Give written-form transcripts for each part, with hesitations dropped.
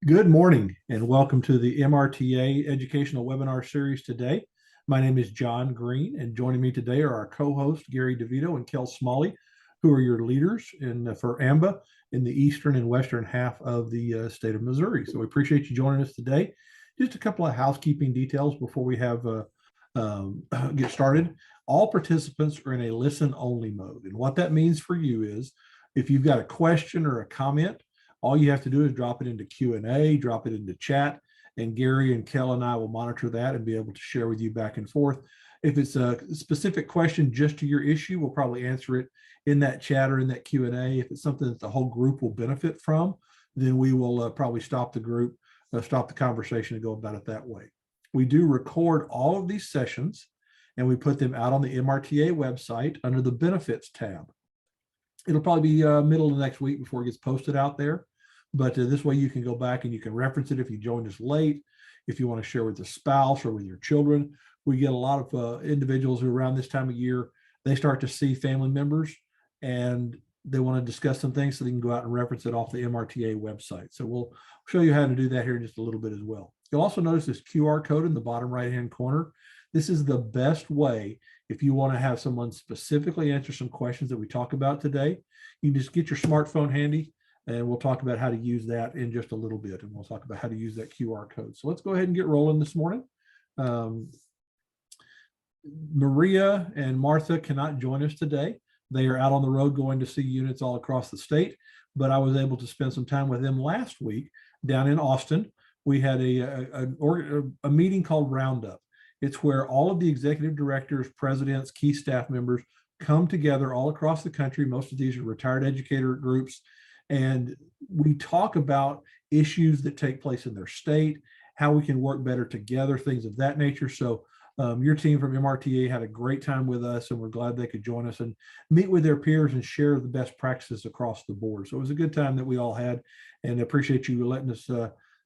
Good morning and welcome to the MRTA Educational Webinar Series today. My name is John Green, and joining me today are our co-hosts Gary DeVito and Kel Smalley, who are your leaders for AMBA in the eastern and western half of the state of Missouri. So we appreciate you joining us today. Just a couple of housekeeping details before we get started. All participants are in a listen-only mode, and what that means for you is if you've got a question or a comment, all you have to do is drop it into Q&A, drop it into chat, and Gary and Kel and I will monitor that and be able to share with you back and forth. If it's a specific question just to your issue, we'll probably answer it in that chat or in that Q&A. If it's something that the whole group will benefit from, then we will probably stop the conversation and go about it that way. We do record all of these sessions and we put them out on the MRTA website under the benefits tab. It'll probably be middle of next week before it gets posted out there. But this way you can go back and you can reference it if you joined us late, if you want to share with a spouse or with your children. We get a lot of individuals who around this time of year, they start to see family members and they want to discuss some things, so they can go out and reference it off the MRTA website. So we'll show you how to do that here in just a little bit as well. You'll also notice this QR code in the bottom right-hand corner. This is the best way if you want to have someone specifically answer some questions that we talk about today. You can just get your smartphone handy, and we'll talk about how to use that in just a little bit. And we'll talk about how to use that QR code. So let's go ahead and get rolling this morning. Maria and Martha cannot join us today. They are out on the road going to see units all across the state, but I was able to spend some time with them last week down in Austin. We had a meeting called Roundup. It's where all of the executive directors, presidents, key staff members come together all across the country. Most of these are retired educator groups. And we talk about issues that take place in their state, how we can work better together, things of that nature. So your team from MRTA had a great time with us, and we're glad they could join us and meet with their peers and share the best practices across the board. So it was a good time that we all had, and I appreciate you letting us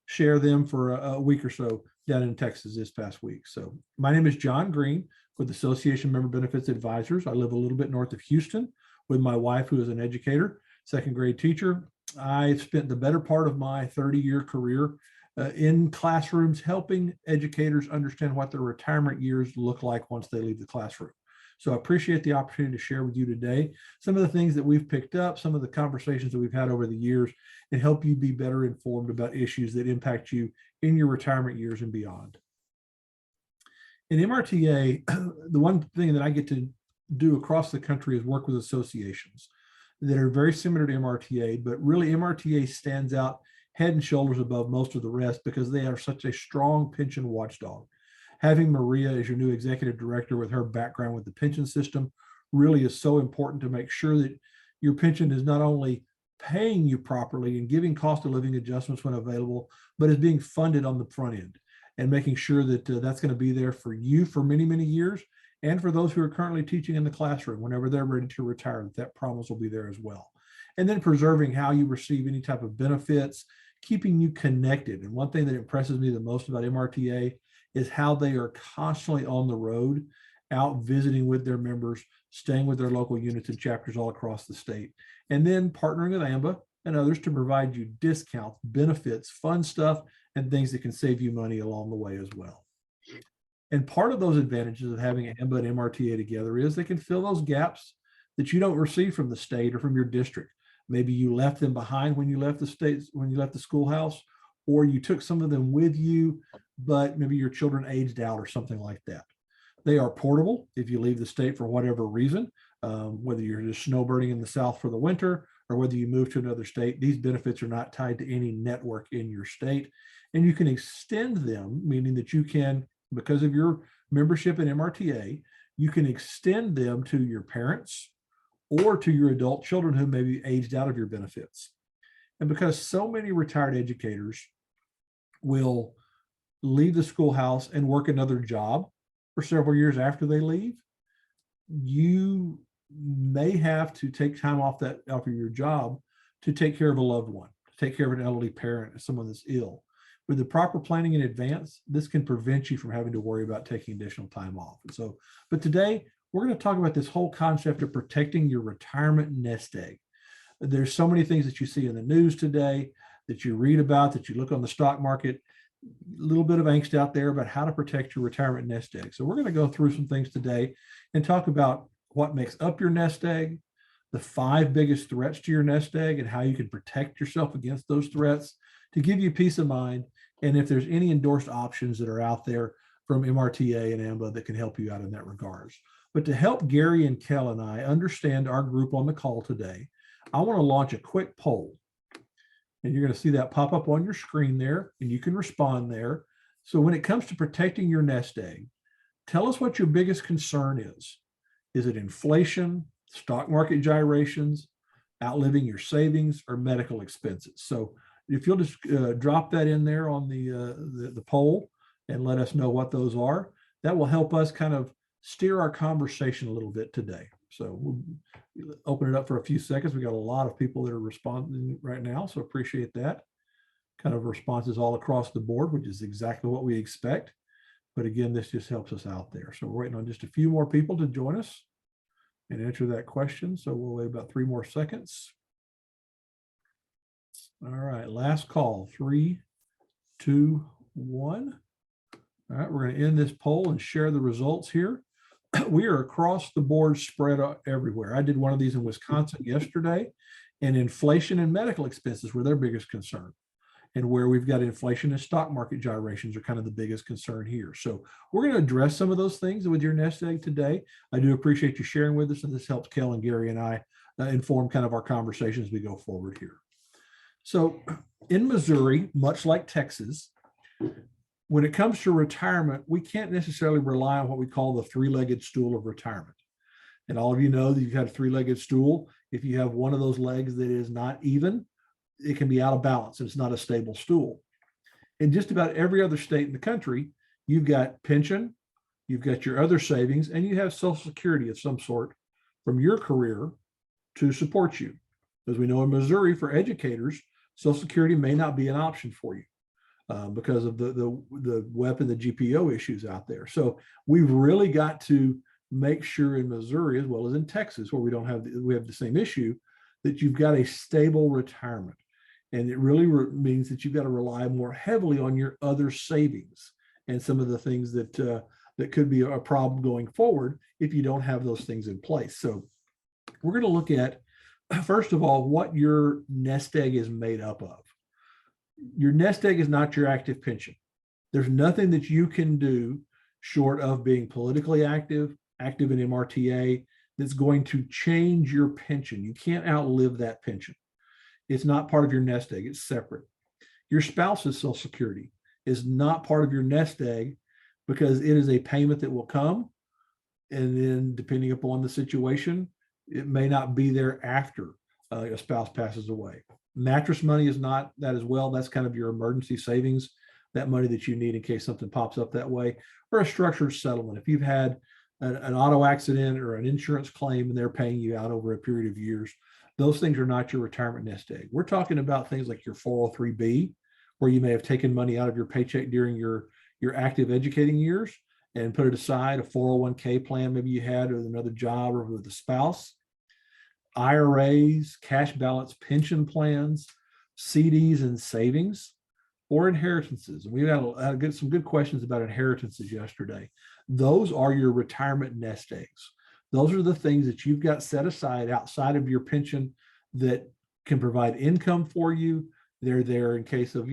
share them for a week or so down in Texas this past week. So my name is John Green with Association Member Benefits Advisors. I live a little bit north of Houston with my wife, who is an educator, second grade teacher. I spent the better part of my 30-year career in classrooms helping educators understand what their retirement years look like once they leave the classroom. So I appreciate the opportunity to share with you today some of the things that we've picked up, some of the conversations that we've had over the years, and help you be better informed about issues that impact you in your retirement years and beyond. In MRTA, the one thing that I get to do across the country is work with associations that are very similar to MRTA, but really MRTA stands out head and shoulders above most of the rest because they are such a strong pension watchdog. Having Maria as your new executive director with her background with the pension system really is so important to make sure that your pension is not only paying you properly and giving cost of living adjustments when available, but is being funded on the front end and making sure that that's going to be there for you for many, many years, and for those who are currently teaching in the classroom whenever they're ready to retire, that promise will be there as well. And then preserving how you receive any type of benefits, keeping you connected. And one thing that impresses me the most about MRTA is how they are constantly on the road, out visiting with their members, staying with their local units and chapters all across the state, and then partnering with AMBA and others to provide you discounts, benefits, fun stuff, and things that can save you money along the way as well. And part of those advantages of having AMBA and MRTA together is they can fill those gaps that you don't receive from the state or from your district. Maybe you left them behind when you left the state, when you left the schoolhouse, or you took some of them with you, but maybe your children aged out or something like that. They are portable if you leave the state for whatever reason, whether you're just snowbirding in the South for the winter or whether you move to another state. These benefits are not tied to any network in your state, and you can extend them, meaning that you can, because of your membership in MRTA, you can extend them to your parents or to your adult children who may be aged out of your benefits. And because so many retired educators will leave the schoolhouse and work another job for several years after they leave, you may have to take time off of your job to take care of a loved one, to take care of an elderly parent, someone that's ill. With the proper planning in advance, this can prevent you from having to worry about taking additional time off. And so, but today we're going to talk about this whole concept of protecting your retirement nest egg. There's so many things that you see in the news today that you read about, that you look on the stock market, a little bit of angst out there about how to protect your retirement nest egg. So we're going to go through some things today and talk about what makes up your nest egg, the 5 biggest threats to your nest egg, and how you can protect yourself against those threats to give you peace of mind. And if there's any endorsed options that are out there from MRTA and AMBA that can help you out in that regards. But to help Gary and Kel and I understand our group on the call today, I want to launch a quick poll. And you're going to see that pop up on your screen there, and you can respond there. So when it comes to protecting your nest egg, tell us what your biggest concern is. Is it inflation, stock market gyrations, outliving your savings, or medical expenses? So if you'll just drop that in there on the poll and let us know what those are, that will help us kind of steer our conversation a little bit today. So we'll open it up for a few seconds. We got a lot of people that are responding right now, so appreciate that. Kind of responses all across the board, which is exactly what we expect. But again, this just helps us out there. So we're waiting on just a few more people to join us and answer that question. So we'll wait about 3 more seconds. All right, last call, 3, 2, 1. All right, we're going to end this poll and share the results here. We are across the board spread everywhere. I did one of these in Wisconsin yesterday, and inflation and medical expenses were their biggest concern. And where we've got inflation and stock market gyrations are kind of the biggest concern here. So we're going to address some of those things with your nest egg today. I do appreciate you sharing with us, and this helps Kel and Gary and I inform kind of our conversation as we go forward here. So in Missouri, much like Texas, when it comes to retirement, we can't necessarily rely on what we call the 3-legged stool of retirement. And all of you know that you've had a 3-legged stool. If you have one of those legs that is not even, it can be out of balance. It's not a stable stool. In just about every other state in the country, you've got pension, you've got your other savings, and you have Social Security of some sort from your career to support you. As we know in Missouri, for educators, Social Security may not be an option for you. Because of the WEP and the GPO issues out there. So we've really got to make sure in Missouri, as well as in Texas, where we have the same issue, that you've got a stable retirement. And it really means that you've got to rely more heavily on your other savings and some of the things that could be a problem going forward if you don't have those things in place. So we're going to look at, first of all, what your nest egg is made up of. Your nest egg is not your active pension. There's nothing that you can do short of being politically active in MRTA, that's going to change your pension. You can't outlive that pension. It's not part of your nest egg. It's separate. Your spouse's Social Security is not part of your nest egg because it is a payment that will come. And then depending upon the situation, it may not be there after a spouse passes away. Mattress money is not that as well. That's kind of your emergency savings, that money that you need in case something pops up that way, or a structured settlement. If you've had an auto accident or an insurance claim and they're paying you out over a period of years, those things are not your retirement nest egg. We're talking about things like your 403B, where you may have taken money out of your paycheck during your active educating years and put it aside, a 401k plan maybe you had with another job or with a spouse. IRAs, cash balance pension plans, CDs and savings, or inheritances. And we had some good questions about inheritances yesterday. Those are your retirement nest eggs. Those are the things that you've got set aside outside of your pension that can provide income for you. They're there in case of,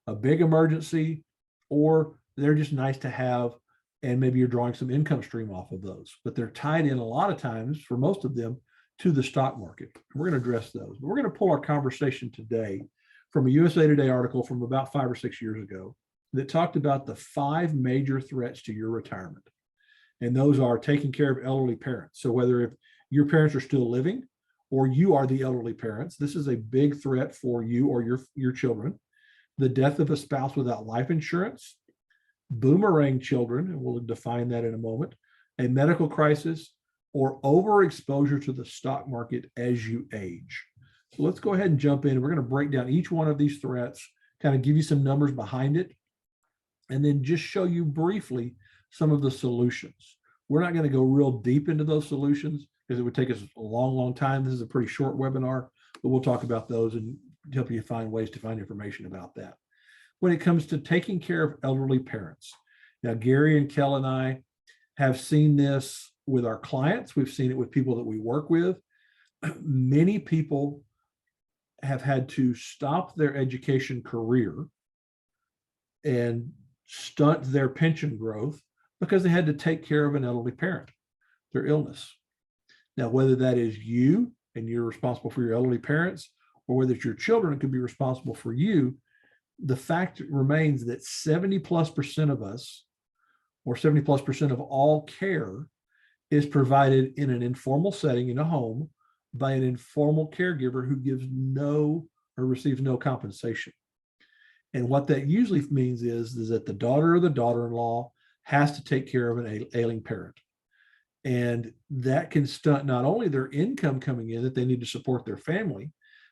a big emergency, or they're just nice to have, and maybe you're drawing some income stream off of those. But they're tied in a lot of times, for most of them, to the stock market. We're going to address those. We're going to pull our conversation today from a USA Today article from about 5 or 6 years ago that talked about the 5 major threats to your retirement. And those are taking care of elderly parents. So whether if your parents are still living or you are the elderly parents, this is a big threat for you or your children. The death of a spouse without life insurance, boomerang children, and we'll define that in a moment, a medical crisis, or overexposure to the stock market as you age. So let's go ahead and jump in. We're going to break down each one of these threats, kind of give you some numbers behind it, and then just show you briefly some of the solutions. We're not going to go real deep into those solutions because it would take us a long, long time. This is a pretty short webinar, but we'll talk about those and help you find ways to find information about that. When it comes to taking care of elderly parents, now Gary and Kel and I have seen this with our clients. We've seen it with people that we work with. Many people have had to stop their education career and stunt their pension growth because they had to take care of an elderly parent, their illness. Now, whether that is you and you're responsible for your elderly parents, or whether it's your children could be responsible for you, the fact remains that 70+% of us, or 70+% of all care, is provided in an informal setting in a home by an informal caregiver who gives no or receives no compensation. And what that usually means is that the daughter or the daughter-in-law has to take care of an ailing parent. And that can stunt not only their income coming in that they need to support their family,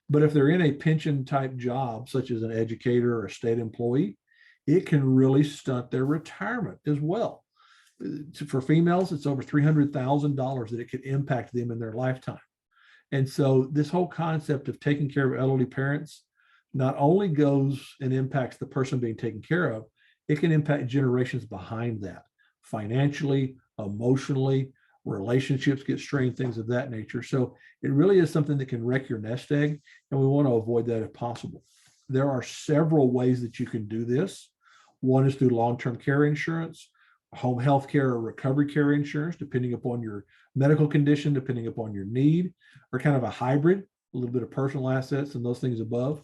but if they're in a pension type job, such as an educator or a state employee, it can really stunt their retirement as well. For females, it's over $300,000 that it could impact them in their lifetime. And so this whole concept of taking care of elderly parents not only goes and impacts the person being taken care of, it can impact generations behind that, financially, emotionally, relationships get strained, things of that nature. So it really is something that can wreck your nest egg, and we want to avoid that if possible. There are several ways that you can do this. One is through long-term care insurance, home health care or recovery care insurance, depending upon your medical condition, depending upon your need, or kind of a hybrid, a little bit of personal assets and those things above.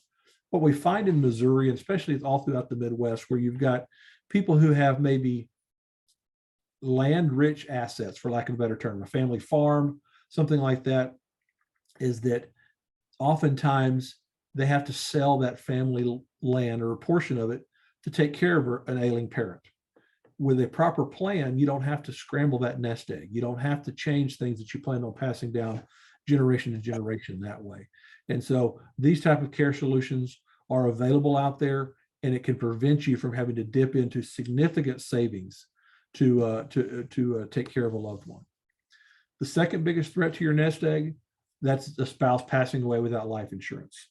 What we find in Missouri, and especially all throughout the Midwest, where you've got people who have maybe land-rich assets, for lack of a better term, a family farm, something like that, is that oftentimes they have to sell that family land or a portion of it to take care of an ailing parent. With a proper plan, you don't have to scramble that nest egg. You don't have to change things that you plan on passing down generation to generation that way. And so these type of care solutions are available out there, and it can prevent you from having to dip into significant savings to take care of a loved one. The second biggest threat to your nest egg, that's the spouse passing away without life insurance.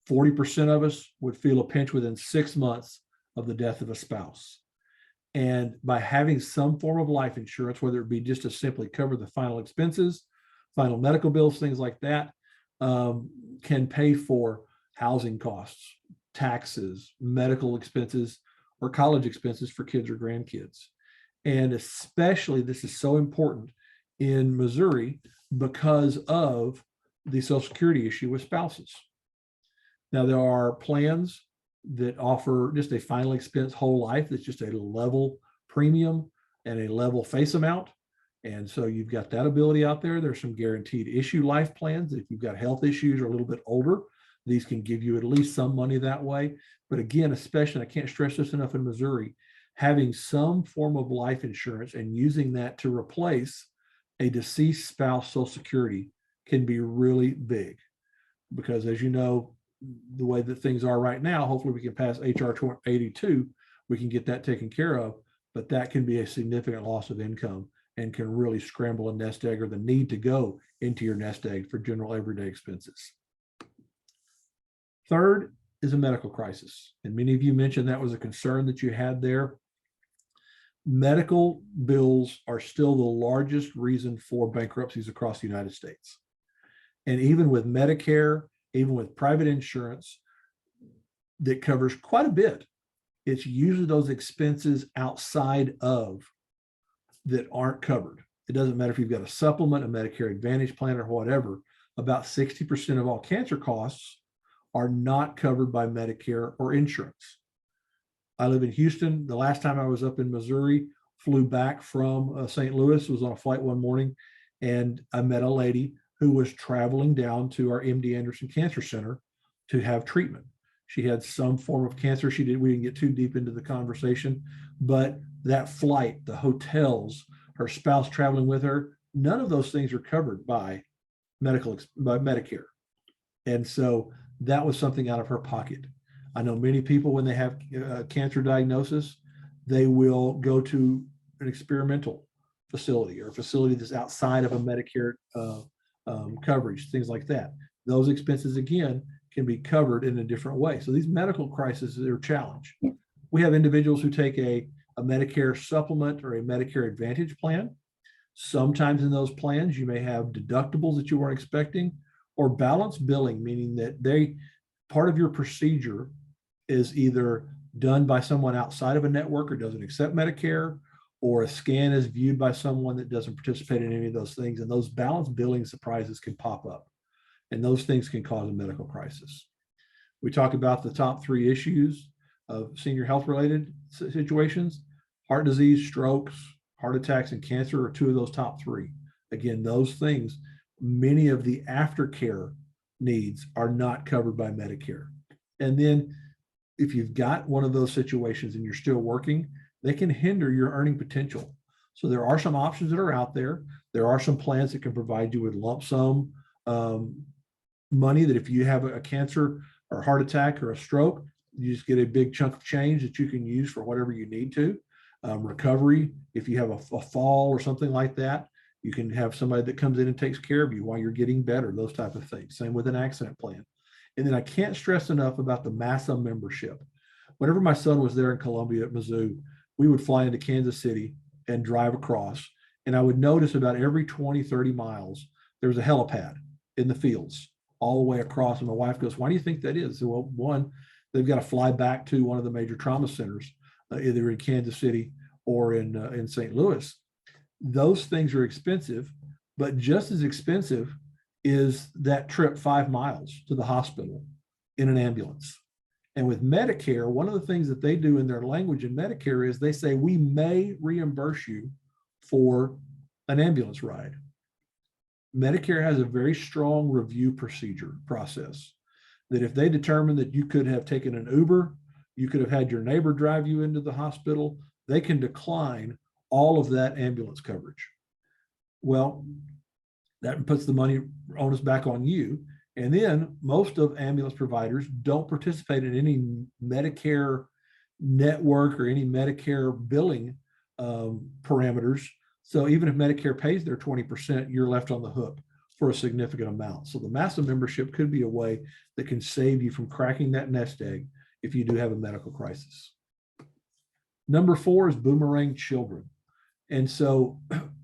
40% of us would feel a pinch within 6 months of the death of a spouse. And by having some form of life insurance, whether it be just to simply cover the final expenses, final medical bills, things like that, can pay for housing costs, taxes, medical expenses, or college expenses for kids or grandkids. And especially this is so important in Missouri because of the Social Security issue with spouses. Now, there are plans that offer just a final expense whole life that's just a level premium and a level face amount. And so you've got that ability out there. There's some guaranteed issue life plans. If you've got health issues or a little bit older, these can give you at least some money that way. But again, especially, I can't stress this enough in Missouri, having some form of life insurance and using that to replace a deceased spouse Social Security can be really big. Because as you know, the way that things are right now, hopefully we can pass HR 82, we can get that taken care of, but that can be a significant loss of income and can really scramble a nest egg or the need to go into your nest egg for general everyday expenses. Third is a medical crisis. And many of you mentioned that was a concern that you had there. Medical bills are still the largest reason for bankruptcies across the United States. And even with Medicare, even with private insurance that covers quite a bit, it's usually those expenses outside of that aren't covered. It doesn't matter if you've got a supplement, a Medicare Advantage plan, or whatever, about 60% of all cancer costs are not covered by Medicare or insurance. I live in Houston. The last time I was up in Missouri, flew back from St. Louis, was on a flight one morning, and I met a lady who was traveling down to our MD Anderson Cancer Center to have treatment. She had some form of cancer. We didn't get too deep into the conversation, but that flight, the hotels, her spouse traveling with her, none of those things are covered by Medicare. And so that was something out of her pocket. I know many people, when they have a cancer diagnosis, they will go to an experimental facility or a facility that's outside of a Medicare coverage, things like that. Those expenses, again, can be covered in a different way. So these medical crises are a challenge. We have individuals who take a Medicare supplement or a Medicare Advantage plan. Sometimes in those plans, you may have deductibles that you weren't expecting, or balanced billing, meaning that part of your procedure is either done by someone outside of a network or doesn't accept Medicare, or a scan is viewed by someone that doesn't participate in any of those things. And those balanced billing surprises can pop up, and those things can cause a medical crisis. We talk about the top 3 issues of senior health related situations. Heart disease, strokes, heart attacks, and cancer are 2 of those top 3. Again, those things, many of the aftercare needs are not covered by Medicare. And then if you've got one of those situations and you're still working, they can hinder your earning potential. So there are some options that are out there. There are some plans that can provide you with lump sum money, that if you have a cancer or heart attack or a stroke, you just get a big chunk of change that you can use for whatever you need to. Recovery, if you have a fall or something like that, you can have somebody that comes in and takes care of you while you're getting better, those type of things. Same with an accident plan. And then I can't stress enough about the MASA membership. Whenever my son was there in Columbia at Mizzou, we would fly into Kansas City and drive across, and I would notice about every 20, 30 miles, there's a helipad in the fields all the way across. And my wife goes, "Why do you think that is?" So, well, one, they've got to fly back to one of the major trauma centers, either in Kansas City or in St. Louis. Those things are expensive, but just as expensive is that trip 5 miles to the hospital in an ambulance. And with Medicare, one of the things that they do in their language in Medicare is they say, we may reimburse you for an ambulance ride. Medicare has a very strong review process that if they determine that you could have taken an Uber, you could have had your neighbor drive you into the hospital, they can decline all of that ambulance coverage. Well, that puts the money onus back on you. And then most of ambulance providers don't participate in any Medicare network or any Medicare billing parameters. So even if Medicare pays their 20%, you're left on the hook for a significant amount. So the MASA membership could be a way that can save you from cracking that nest egg if you do have a medical crisis. Number 4 is boomerang children. And so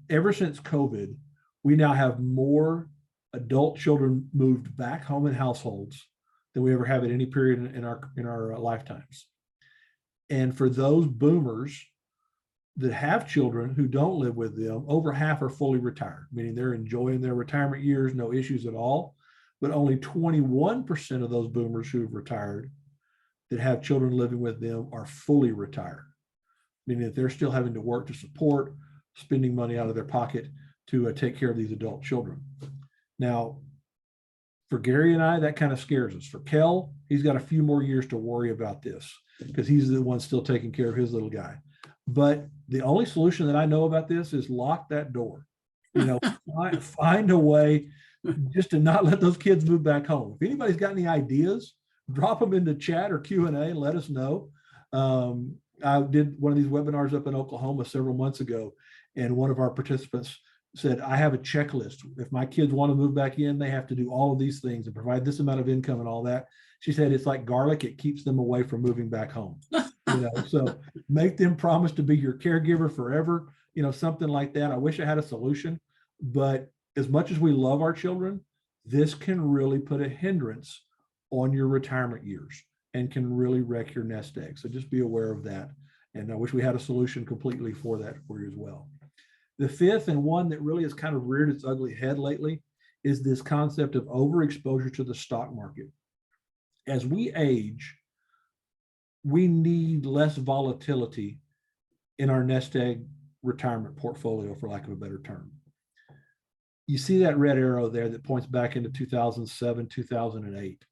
ever since COVID, we now have more adult children moved back home in households than we ever have at any period in our lifetimes. And for those boomers that have children who don't live with them, over half are fully retired, meaning they're enjoying their retirement years, no issues at all. But only 21% of those boomers who have retired that have children living with them are fully retired, meaning that they're still having to work to support, spending money out of their pocket to take care of these adult children. Now, for Gary and I, that kind of scares us. For Kel, he's got a few more years to worry about this because he's the one still taking care of his little guy. But the only solution that I know about this is lock that door. Find a way just to not let those kids move back home. If anybody's got any ideas, drop them into chat or Q&A and let us know. I did one of these webinars up in Oklahoma several months ago, and one of our participants said, I have a checklist. If my kids want to move back in, they have to do all of these things and provide this amount of income and all that. She said, it's like garlic. It keeps them away from moving back home. So make them promise to be your caregiver forever, something like that. I wish I had a solution, but as much as we love our children, this can really put a hindrance on your retirement years and can really wreck your nest egg. So just be aware of that. And I wish we had a solution completely for that for you as well. The fifth, and one that really has kind of reared its ugly head lately, is this concept of overexposure to the stock market. As we age, we need less volatility in our nest egg retirement portfolio, for lack of a better term. You see that red arrow there that points back into 2007, 2008.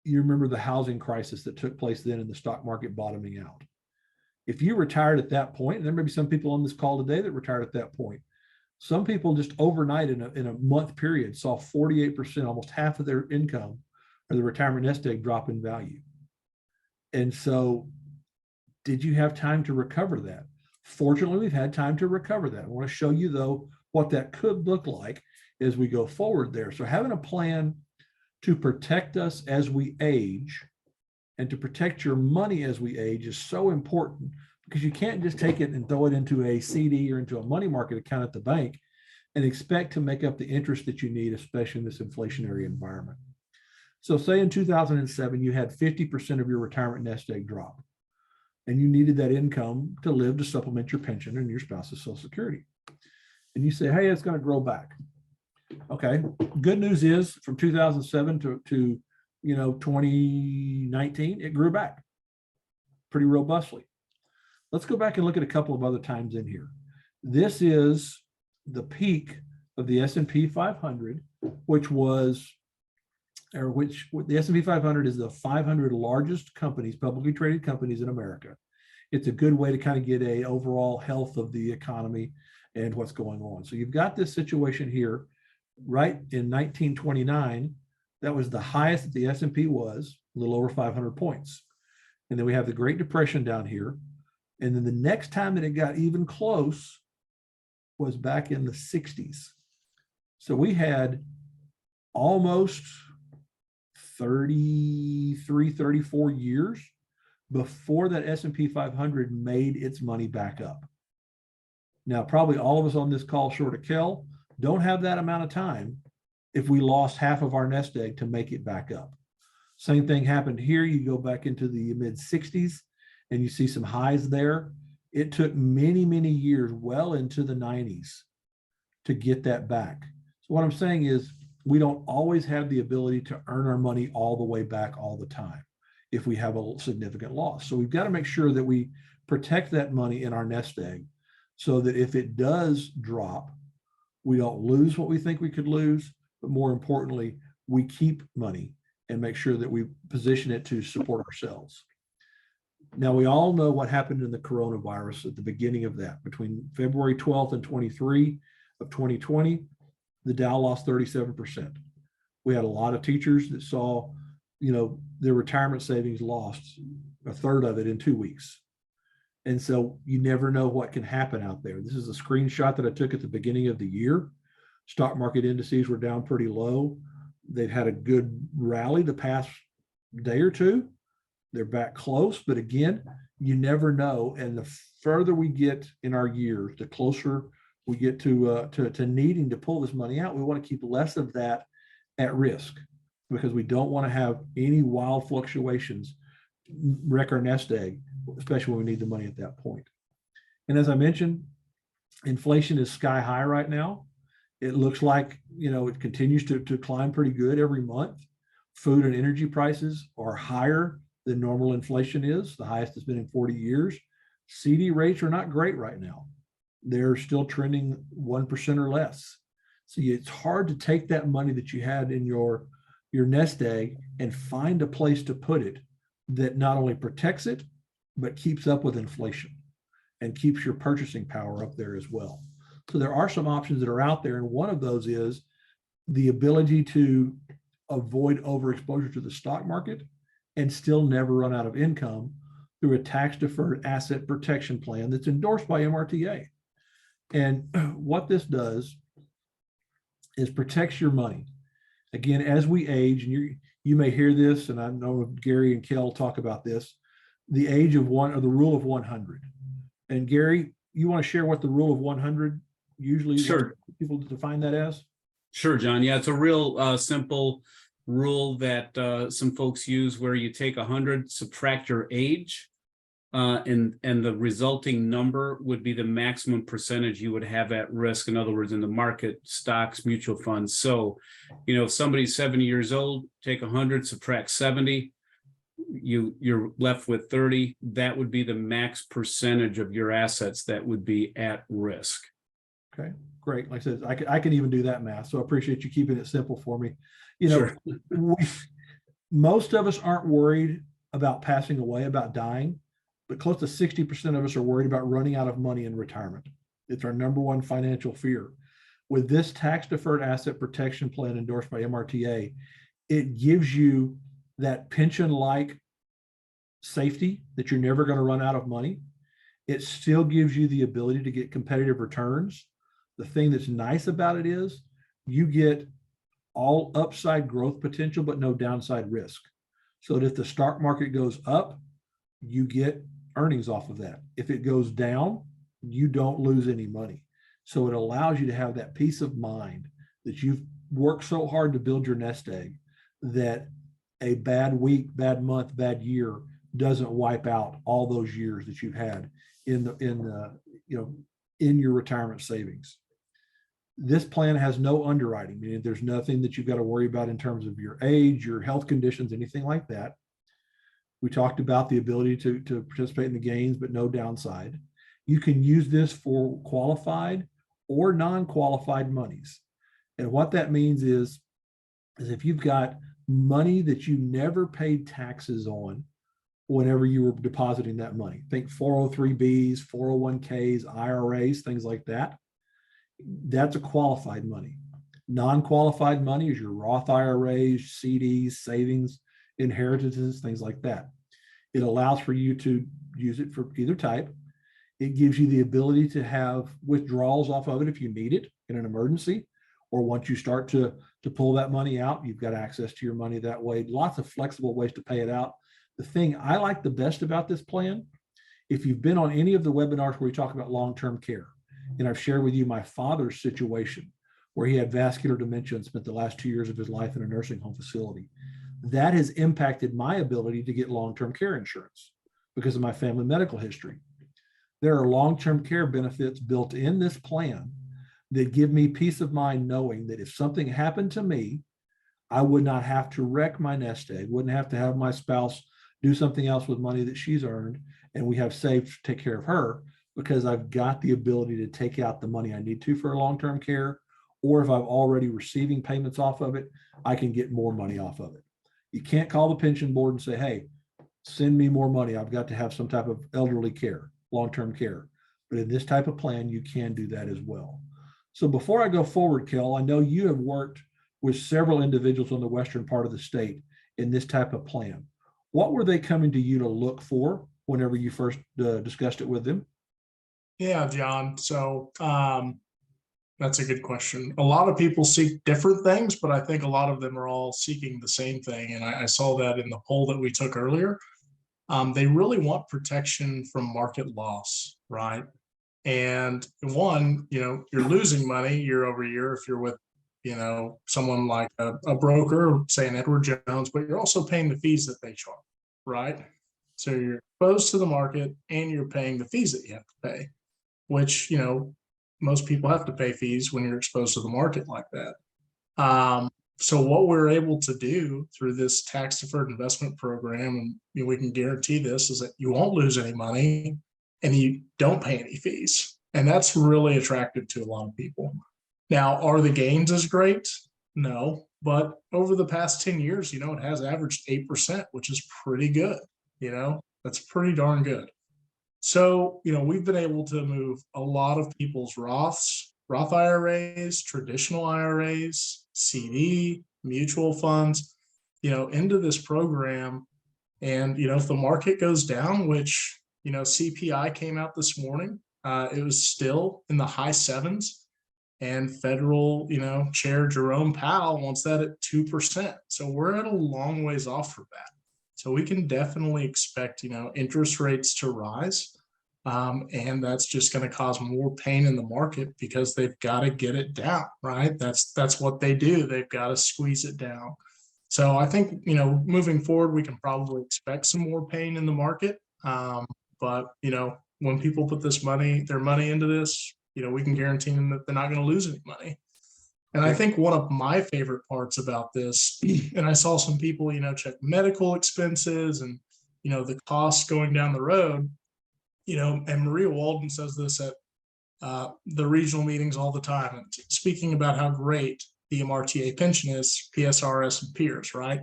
You remember the housing crisis that took place then in the stock market bottoming out. If you retired at that point, and there may be some people on this call today that retired at that point, some people just overnight in a month period saw 48%, almost half of their income or the retirement nest egg drop in value. And so did you have time to recover that? Fortunately, we've had time to recover that. I want to show you, though, what that could look like as we go forward there. So having a plan to protect us as we age and to protect your money as we age is so important, because you can't just take it and throw it into a CD or into a money market account at the bank and expect to make up the interest that you need, especially in this inflationary environment. So say in 2007, you had 50% of your retirement nest egg drop, and you needed that income to live to supplement your pension and your spouse's Social Security. And you say, hey, it's going to grow back. Okay. Good news is from 2007 to 2019, it grew back pretty robustly. Let's go back and look at a couple of other times in here. This is the peak of the S&P 500, which the S&P 500 is the 500 largest companies, publicly traded companies in America. It's a good way to kind of get a overall health of the economy and what's going on. So you've got this situation here, right in 1929, that was the highest that the S&P was, a little over 500 points. And then we have the Great Depression down here. And then the next time that it got even close was back in the 60s. So we had almost 33, 34 years before that S&P 500 made its money back up. Now, probably all of us on this call, short of Kel, don't have that amount of time if we lost half of our nest egg to make it back up. Same thing happened here. You go back into the mid 60s and you see some highs there. It took many, many years, well into the 90s, to get that back. So what I'm saying is we don't always have the ability to earn our money all the way back all the time if we have a significant loss. So we've got to make sure that we protect that money in our nest egg so that if it does drop, we don't lose what we think we could lose, but more importantly, we keep money and make sure that we position it to support ourselves. Now, we all know what happened in the coronavirus at the beginning of that. Between February 12th and 23 of 2020, the Dow lost 37%. We had a lot of teachers that saw, their retirement savings lost a third of it in 2 weeks. And so you never know what can happen out there. This is a screenshot that I took at the beginning of the year. Stock market indices were down pretty low. They've had a good rally the past day or two. They're back close, but again, you never know. And the further we get in our years, the closer we get to needing to pull this money out. We want to keep less of that at risk because we don't want to have any wild fluctuations wreck our nest egg, especially when we need the money at that point. And as I mentioned, inflation is sky high right now. It looks like, it continues to climb pretty good every month. Food and energy prices are higher than normal inflation is, the highest it's been in 40 years. CD rates are not great right now. They're still trending 1% or less. So it's hard to take that money that you had in your nest egg and find a place to put it that not only protects it, but keeps up with inflation and keeps your purchasing power up there as well. So there are some options that are out there. And one of those is the ability to avoid overexposure to the stock market and still never run out of income through a tax-deferred asset protection plan that's endorsed by MRTA. And what this does is protects your money. Again, as we age, and you may hear this, and I know Gary and Kel talk about this, the age of one, or the rule of 100. And Gary, you want to share what the rule of 100 usually people define that as? Sure, John. Yeah, it's a real simple rule that some folks use where you take 100, subtract your age, and the resulting number would be the maximum percentage you would have at risk. In other words, in the market, stocks, mutual funds. So, if somebody's 70 years old, take 100, subtract 70, you're left with 30. That would be the max percentage of your assets that would be at risk. Okay, great. Like I said, I can even do that math. So I appreciate you keeping it simple for me. Sure. Most of us aren't worried about passing away, about dying, but close to 60% of us are worried about running out of money in retirement. It's our number one financial fear. With this tax deferred asset protection plan endorsed by MRTA, it gives you that pension-like safety that you're never going to run out of money. It still gives you the ability to get competitive returns. The thing that's nice about it is you get all upside growth potential, but no downside risk. So that if the stock market goes up, you get earnings off of that. If it goes down, you don't lose any money. So it allows you to have that peace of mind that you've worked so hard to build your nest egg, that a bad week, bad month, bad year doesn't wipe out all those years that you've had in your retirement savings. This plan has no underwriting, meaning there's nothing that you've got to worry about in terms of your age, your health conditions, anything like that. We talked about the ability to participate in the gains, but no downside. You can use this for qualified or non-qualified monies. And what that means is if you've got money that you never paid taxes on whenever you were depositing that money, think 403Bs, 401Ks, IRAs, things like that. That's a qualified money. Non-qualified money is your Roth IRAs, CDs, savings, inheritances, things like that. It allows for you to use it for either type. It gives you the ability to have withdrawals off of it if you need it in an emergency, or once you start to pull that money out, you've got access to your money that way. Lots of flexible ways to pay it out. The thing I like the best about this plan, if you've been on any of the webinars where we talk about long-term care, and I've shared with you my father's situation where he had vascular dementia and spent the last 2 years of his life in a nursing home facility, that has impacted my ability to get long-term care insurance because of my family medical history. There are long-term care benefits built in this plan that give me peace of mind knowing that if something happened to me, I would not have to wreck my nest egg, wouldn't have to have my spouse do something else with money that she's earned and we have saved to take care of her, because I've got the ability to take out the money I need to for long-term care, or if I'm already receiving payments off of it, I can get more money off of it. You can't call the pension board and say, hey, send me more money. I've got to have some type of elderly care, long-term care. But in this type of plan, you can do that as well. So before I go forward, Kel, I know you have worked with several individuals on the western part of the state in this type of plan. What were they coming to you to look for whenever you first discussed it with them? Yeah, John. So that's a good question. A lot of people seek different things, but I think a lot of them are all seeking the same thing. And I saw that in the poll that we took earlier. They really want protection from market loss, right? And one, you're losing money year over year if you're with, someone like a broker, say an Edward Jones, but you're also paying the fees that they charge, right? So you're exposed to the market and you're paying the fees that you have to pay, which, most people have to pay fees when you're exposed to the market like that. So what we're able to do through this tax deferred investment program, and we can guarantee this, is that you won't lose any money and you don't pay any fees. And that's really attractive to a lot of people. Now, are the gains as great? No, but over the past 10 years, it has averaged 8%, which is pretty good. That's pretty darn good. So, we've been able to move a lot of people's Roth IRAs, traditional IRAs, CD, mutual funds, into this program. And, if the market goes down, which, CPI came out this morning, it was still in the high sevens. And federal, Chair Jerome Powell wants that at 2%. So we're at a long ways off from that. So we can definitely expect, interest rates to rise. And that's just going to cause more pain in the market because they've got to get it down, right? That's what they do. They've got to squeeze it down. So I think, moving forward, we can probably expect some more pain in the market. But, when people put their money into this, we can guarantee them that they're not going to lose any money. And I think one of my favorite parts about this, and I saw some people, check medical expenses and, the costs going down the road, and Maria Walden says this at the regional meetings all the time, and speaking about how great the MRTA pension is, PSRS and peers, right?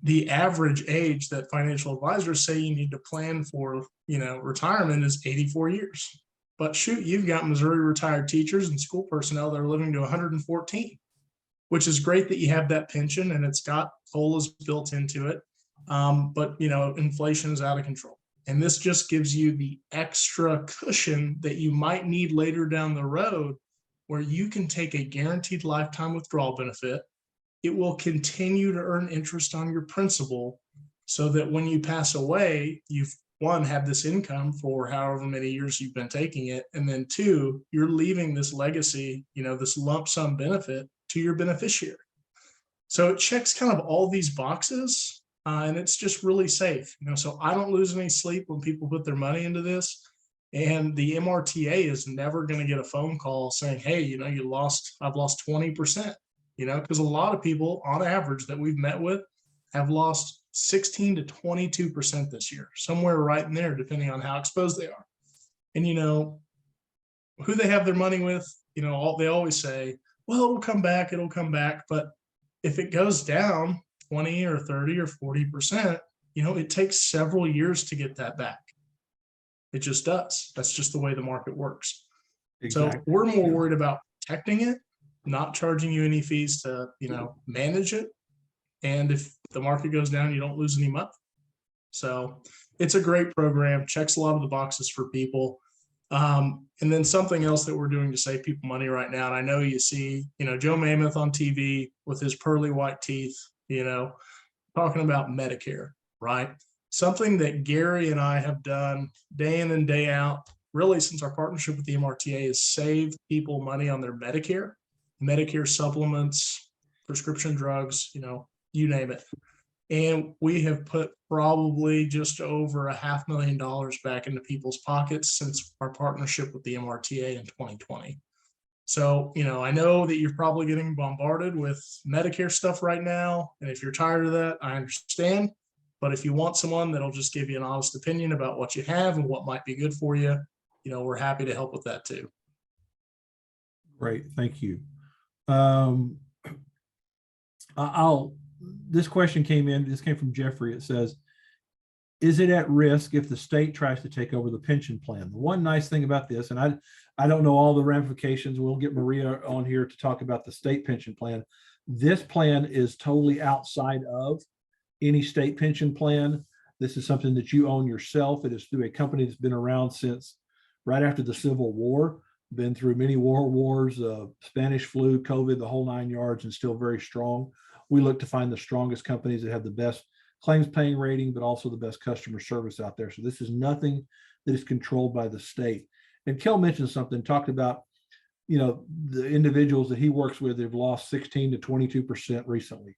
The average age that financial advisors say you need to plan for, retirement is 84 years. But shoot, you've got Missouri retired teachers and school personnel that are living to 114, which is great that you have that pension and it's got COLAs built into it. But, inflation is out of control. And this just gives you the extra cushion that you might need later down the road where you can take a guaranteed lifetime withdrawal benefit. It will continue to earn interest on your principal so that when you pass away, you've one, have this income for however many years you've been taking it. And then two, you're leaving this legacy, this lump sum benefit to your beneficiary. So it checks kind of all these boxes, and it's just really safe. So I don't lose any sleep when people put their money into this. And the MRTA is never going to get a phone call saying, hey, I've lost 20%, because a lot of people on average that we've met with have lost 16 to 22% this year, somewhere right in there, depending on how exposed they are. And, who they have their money with, they always say, well, it'll come back. But if it goes down 20 or 30 or 40%, it takes several years to get that back. It just does. That's just the way the market works. Exactly. So we're more worried about protecting it, not charging you any fees to, manage it. And if the market goes down, you don't lose any money. So it's a great program, checks a lot of the boxes for people. And then something else that we're doing to save people money right now. And I know you see, Joe Mammoth on TV with his pearly white teeth, talking about Medicare, right? Something that Gary and I have done day in and day out, really since our partnership with the MRTA, is save people money on their Medicare supplements, prescription drugs, you name it. And we have put probably just over $500,000 back into people's pockets since our partnership with the MRTA in 2020. So, I know that you're probably getting bombarded with Medicare stuff right now. And if you're tired of that, I understand. But if you want someone that'll just give you an honest opinion about what you have and what might be good for you, we're happy to help with that too. Great, thank you. This question came in, this came from Jeffrey. It says, is it at risk if the state tries to take over the pension plan? The one nice thing about this, and I don't know all the ramifications, we'll get Maria on here to talk about the state pension plan. This plan is totally outside of any state pension plan. This is something that you own yourself. It is through a company that's been around since right after the Civil War, been through many world wars, Spanish flu, COVID, the whole 9 yards, and still very strong. We look to find the strongest companies that have the best claims paying rating, but also the best customer service out there. So this is nothing that is controlled by the state. And Kel mentioned something, talked about, the individuals that he works with have lost 16 to 22% recently.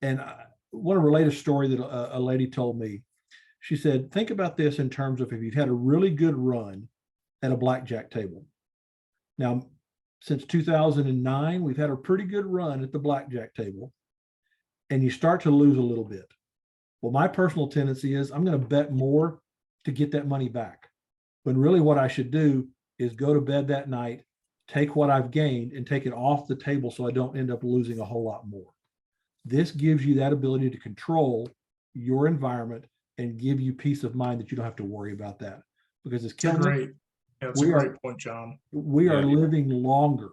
And I want to relate a story that a lady told me. She said, think about this in terms of if you've had a really good run at a blackjack table. Now, since 2009, we've had a pretty good run at the blackjack table, and you start to lose a little bit. Well, my personal tendency is I'm going to bet more to get that money back. When really what I should do is go to bed that night, take what I've gained and take it off the table so I don't end up losing a whole lot more. This gives you that ability to control your environment and give you peace of mind that you don't have to worry about that. Because it's That's a great point, John. We are living longer.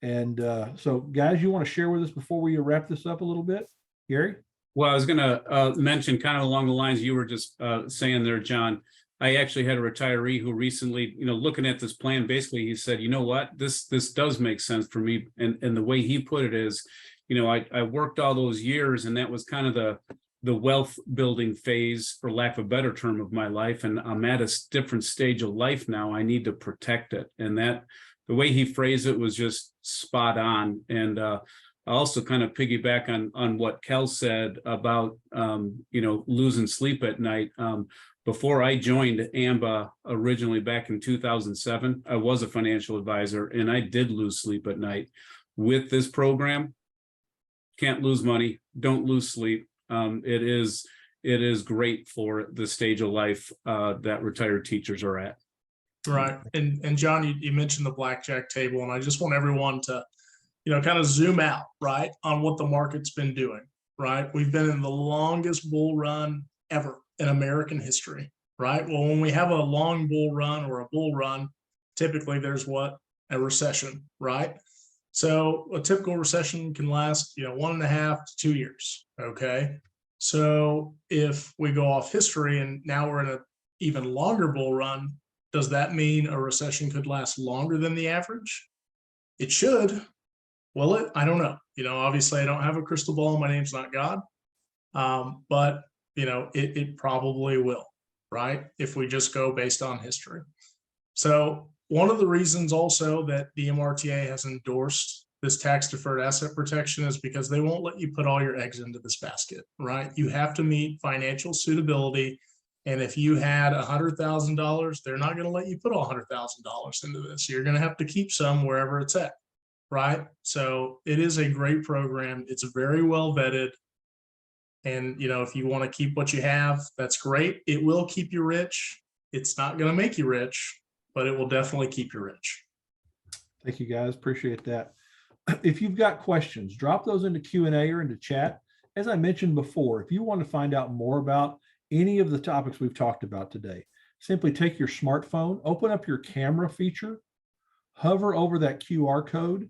And so guys, you want to share with us before we wrap this up a little bit? Gary? Well, I was going to mention kind of along the lines you were just saying there, John. I actually had a retiree who recently, looking at this plan, basically he said, you know what, this does make sense for me. And the way he put it is, I worked all those years, and that was kind of the wealth building phase, for lack of a better term, of my life. And I'm at a different stage of life now. I need to protect it. And that the way he phrased it was just spot on. And I also kind of piggyback on what Kel said about, losing sleep at night. Before I joined AMBA originally back in 2007, I was a financial advisor, and I did lose sleep at night. With this program, can't lose money, don't lose sleep. It is great for the stage of life that retired teachers are at. Right. And John, you mentioned the blackjack table, and I just want everyone to, kind of zoom out, right, on what the market's been doing, right? We've been in the longest bull run ever in American history, right? Well, when we have a long bull run or a bull run, typically there's a recession, right? So a typical recession can last, 1.5 to 2 years. Okay. So if we go off history and now we're in an even longer bull run, does that mean a recession could last longer than the average? It should. Will it? I don't know. Obviously I don't have a crystal ball. My name's not God. But it probably will, right? If we just go based on history. So one of the reasons also that the MRTA has endorsed this tax deferred asset protection is because they won't let you put all your eggs into this basket, right? You have to meet financial suitability. And if you had $100,000, they're not going to let you put all $100,000 into this. You're going to have to keep some wherever it's at, right? So it is a great program. It's very well vetted. And, if you want to keep what you have, that's great. It will keep you rich. It's not going to make you rich, but it will definitely keep you rich. Thank you, guys. Appreciate that. If you've got questions, drop those into Q&A or into chat. As I mentioned before, if you want to find out more about any of the topics we've talked about today, simply take your smartphone, open up your camera feature, hover over that QR code,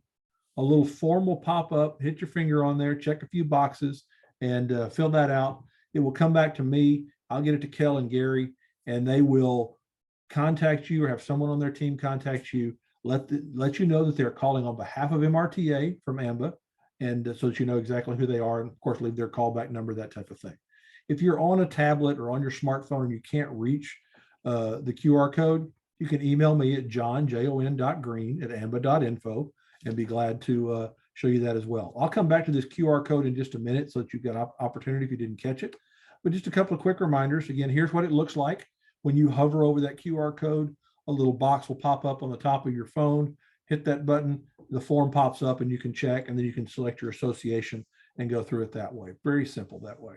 a little form will pop up, hit your finger on there, check a few boxes, and fill that out. It will come back to me. I'll get it to Kel and Gary, and they will contact you or have someone on their team contact you, let you know that they're calling on behalf of MRTA from AMBA, and so that you know exactly who they are, and of course leave their callback number, that type of thing. If you're on a tablet or on your smartphone and you can't reach the QR code, you can email me at jon.green@amba.info and be glad to show you that as well. I'll come back to this QR code in just a minute so that you've got opportunity if you didn't catch it. But just a couple of quick reminders. Again, here's what it looks like. When you hover over that QR code, a little box will pop up on the top of your phone. Hit that button, the form pops up and you can check, and then you can select your association and go through it that way. Very simple that way.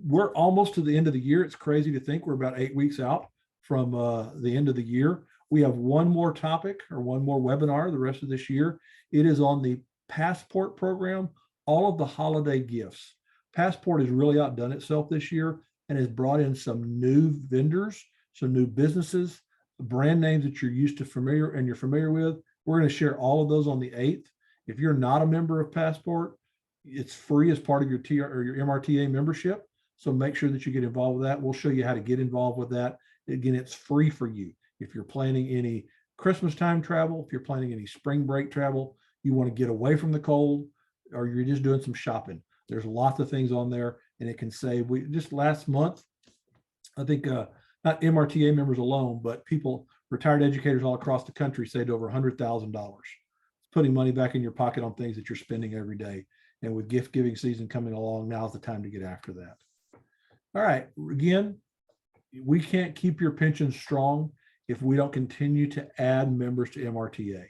We're almost to the end of the year. It's crazy to think we're about 8 weeks out from the end of the year. We have one more topic or one more webinar the rest of this year. It is on the Passport program, all of the holiday gifts. Passport has really outdone itself this year and has brought in some new vendors, some new businesses, brand names that you're used to you're familiar with. We're going to share all of those on the 8th. If you're not a member of Passport, it's free as part of your TR or your MRTA membership. So make sure that you get involved with that. We'll show you how to get involved with that. Again, it's free for you. If you're planning any Christmas time travel, if you're planning any spring break travel, you want to get away from the cold, or you're just doing some shopping, there's lots of things on there, and it can save. We just last month, I think not MRTA members alone, but people, retired educators all across the country saved over $100,000. Putting money back in your pocket on things that you're spending every day. And with gift giving season coming along, now's the time to get after that. All right, again, we can't keep your pension strong if we don't continue to add members to MRTA.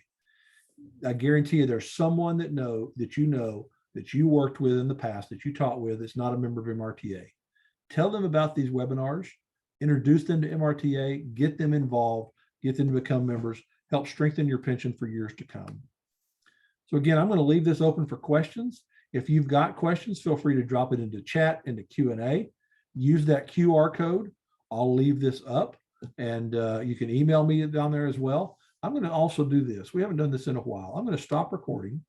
I guarantee you there's someone that you worked with in the past, that you taught with, that's not a member of MRTA. Tell them about these webinars, introduce them to MRTA, get them involved, get them to become members, help strengthen your pension for years to come. So again, I'm going to leave this open for questions. If you've got questions, feel free to drop it into chat, into Q&A. Use that QR code. I'll leave this up, and you can email me down there as well. I'm going to also do this. We haven't done this in a while. I'm going to stop recording.